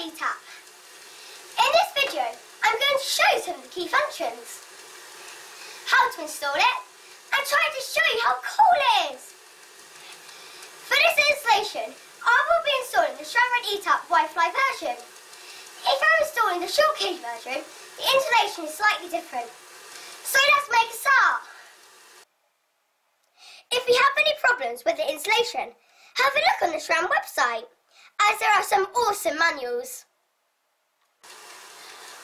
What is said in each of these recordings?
Red eTap. In this video, I'm going to show you some of the key functions, how to install it, and try to show you how cool it is. For this installation, I will be installing the SRAM Red eTap Wifli version. If I'm installing the shortcage version, the installation is slightly different. So let's make a start. If you have any problems with the installation, have a look on the SRAM website, as there are some awesome manuals.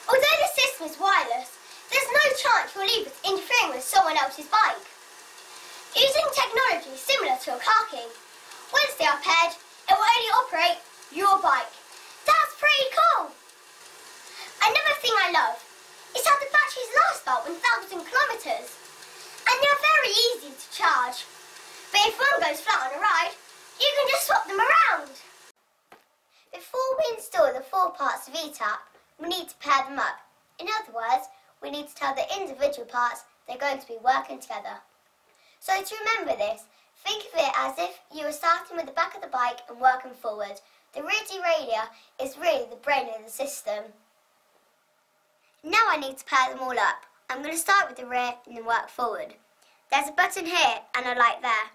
Although the system is wireless, there's no chance your lever is interfering with someone else's bike. Using technology similar to a car key, once they are paired, it will only operate your bike. That's pretty cool! Another thing I love is how the batteries last about 1,000 kilometres, and they're very easy to charge. But if one goes flat on a ride, you can just swap them around. Before we install the 4 parts of eTap, we need to pair them up. In other words, we need to tell the individual parts they're going to be working together. So to remember this, think of it as if you were starting with the back of the bike and working forward. The rear derailleur is really the brain of the system. Now I need to pair them all up. I'm going to start with the rear and then work forward. There's a button here and a light there.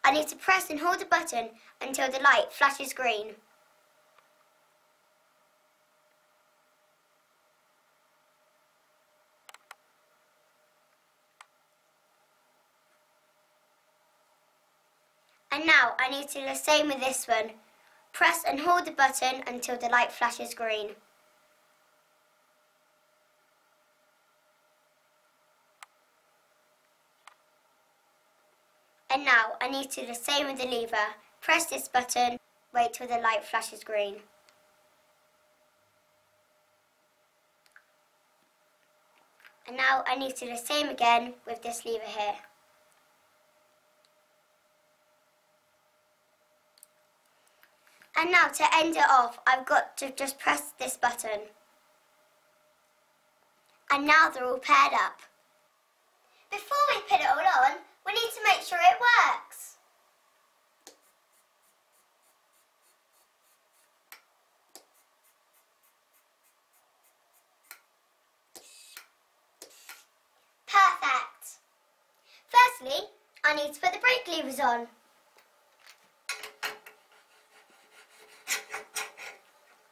I need to press and hold the button until the light flashes green. And now I need to do the same with this one. Press and hold the button until the light flashes green. And now I need to do the same with the lever. Press this button, wait till the light flashes green. And now I need to do the same again with this lever here. And now to end it off, I've got to just press this button. And now they're all paired up. Before we put it all on, we need to make sure it works. Perfect. Firstly, I need to put the brake levers on.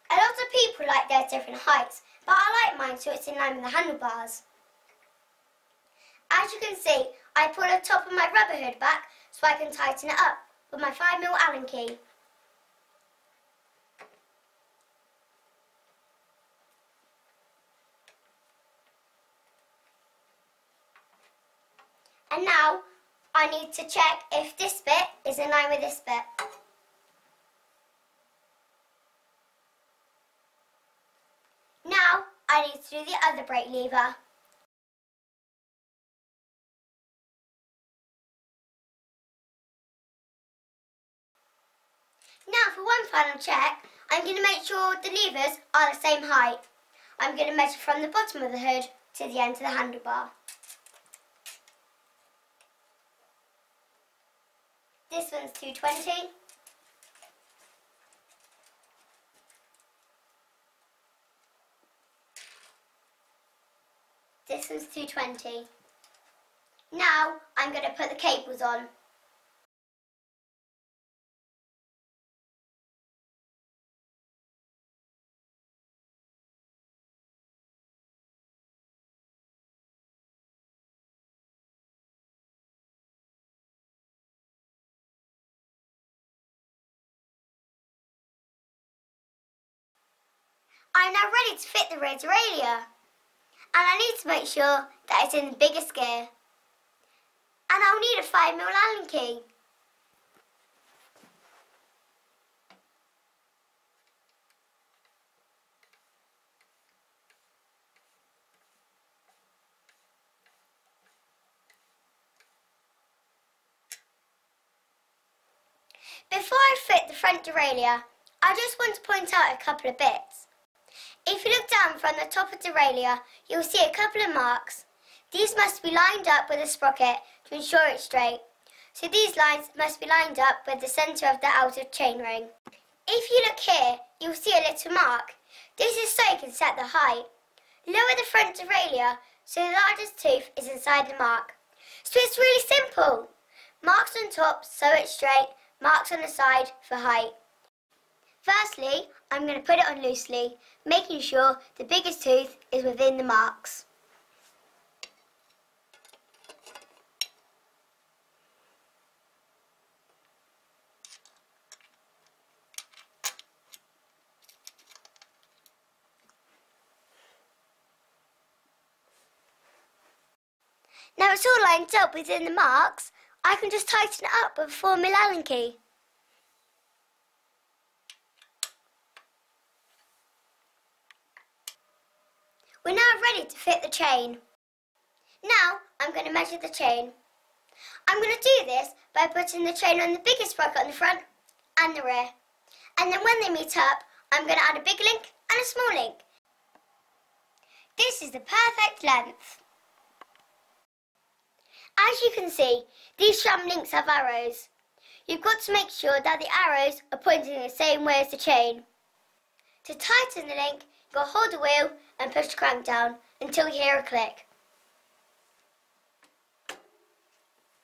A lot of people like their different heights, but I like mine so it's in line with the handlebars. As you can see, I pull the top of my rubber hood back so I can tighten it up with my 5mm Allen key. And now I need to check if this bit is in line with this bit. Now I need to do the other brake lever. Now for one final check, I'm going to make sure the levers are the same height. I'm going to measure from the bottom of the hood to the end of the handlebar. This one's 220. This one's 220. Now I'm going to put the cables on. I'm now ready to fit the rear derailleur, and I need to make sure that it's in the biggest gear, and I'll need a 5mm Allen key. Before I fit the front derailleur, I just want to point out a couple of bits. If you look down from the top of the derailleur, you'll see a couple of marks. These must be lined up with a sprocket to ensure it's straight. So these lines must be lined up with the centre of the outer chainring. If you look here, you'll see a little mark. This is so you can set the height. Lower the front derailleur so the largest tooth is inside the mark. So it's really simple. Marks on top so it's straight, marks on the side for height. Firstly, I'm going to put it on loosely, making sure the biggest tooth is within the marks. Now it's all lined up within the marks, I can just tighten it up with a 4mm Allen key. We're now ready to fit the chain. Now I'm going to measure the chain. I'm going to do this by putting the chain on the biggest sprocket on the front and the rear. And then when they meet up, I'm going to add a big link and a small link. This is the perfect length. As you can see, these SRAM links have arrows. You've got to make sure that the arrows are pointing the same way as the chain. To tighten the link, you've got to hold the wheel and push the crank down until you hear a click.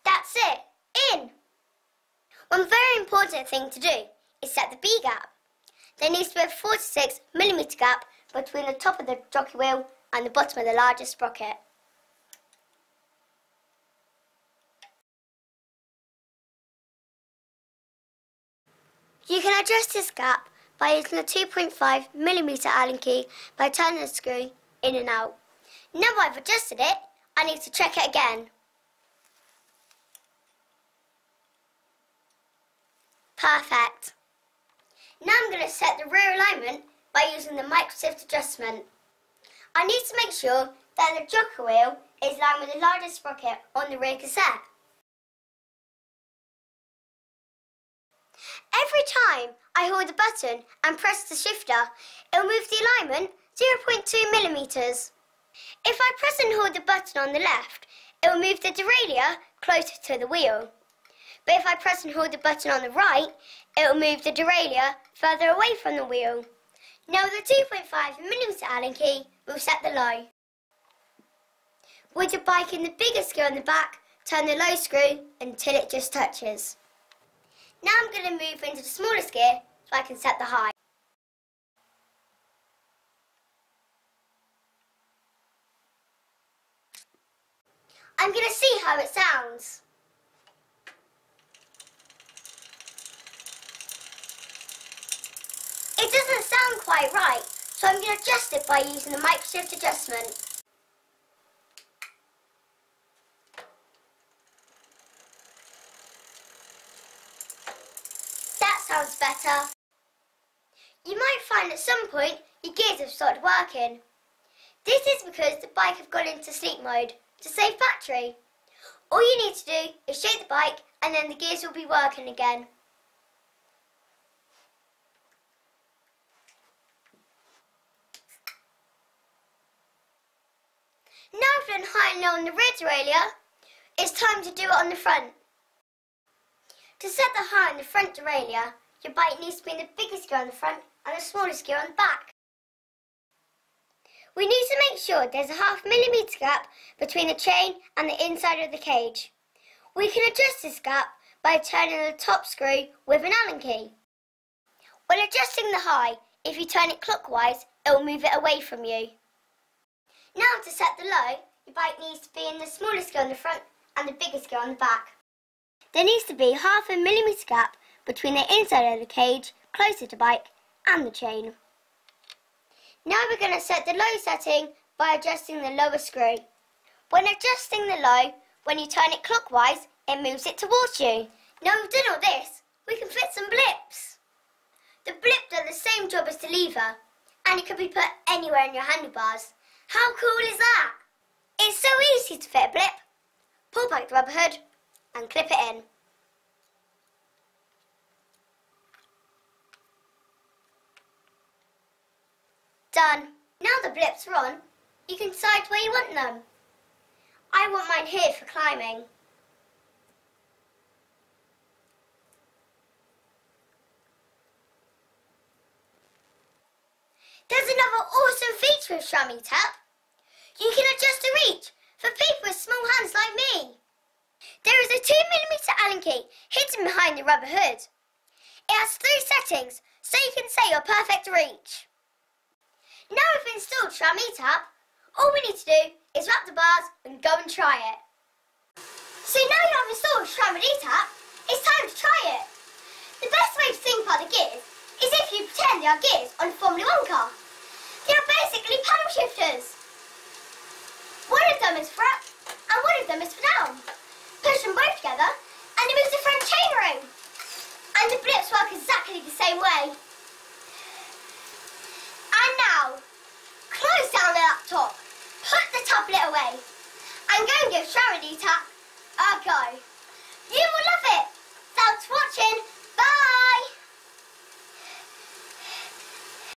That's it, in! One very important thing to do is set the B gap. There needs to be a 4 to 6mm gap between the top of the jockey wheel and the bottom of the largest sprocket. You can adjust this gap by using a 2.5mm Allen key by turning the screw in and out. Now I've adjusted it, I need to check it again. Perfect. Now I'm going to set the rear alignment by using the micro-shift adjustment. I need to make sure that the jockey wheel is aligned with the largest sprocket on the rear cassette. Every time I hold the button and press the shifter, it will move the alignment 0.2mm. If I press and hold the button on the left, it will move the derailleur closer to the wheel. But if I press and hold the button on the right, it will move the derailleur further away from the wheel. Now with the 2.5mm Allen key, we'll set the low. With the bike in the bigger screw on the back, turn the low screw until it just touches. Now I'm going to move into the smallest gear so I can set the high. I'm going to see how it sounds. It doesn't sound quite right, so I'm going to adjust it by using the micro-shift adjustment. Sounds better. You might find at some point your gears have stopped working. This is because the bike have gone into sleep mode to save battery. All you need to do is shake the bike and then the gears will be working again. Now I've done high and low on the rear derailleur, it's time to do it on the front. To set the high on the front derailleur, your bike needs to be in the biggest gear on the front and the smallest gear on the back. We need to make sure there's a 0.5mm gap between the chain and the inside of the cage. We can adjust this gap by turning the top screw with an Allen key. When adjusting the high, if you turn it clockwise, it will move it away from you. Now to set the low, your bike needs to be in the smallest gear on the front and the biggest gear on the back. There needs to be 0.5mm gap between the inside of the cage, closer to bike, and the chain. Now we're going to set the low setting by adjusting the lower screw. When adjusting the low, when you turn it clockwise, it moves it towards you. Now we've done all this, we can fit some blips. The blip does the same job as the lever, and it can be put anywhere in your handlebars. How cool is that? It's so easy to fit a blip. Pull back the rubber hood and clip it in. Done. Now the blips are on, you can decide where you want them. I want mine here for climbing. There's another awesome feature of SRAM eTap. You can adjust the reach for people with small hands like me. There is a 2mm Allen key hidden behind the rubber hood. It has 3 settings so you can set your perfect reach. Now we've installed SRAM eTap, all we need to do is wrap the bars and go and try it. So now you have installed SRAM Red eTap, it's time to try it. The best way to think about the gears is if you pretend they are gears on a Formula 1 car. They are basically paddle shifters. One of them is for up and one of them is for down. Push them both together and it moves the front chainring. And the blips work exactly the same way. And now, close down the laptop, put the tablet away and go and give SRAM Red eTap a go. You will love it!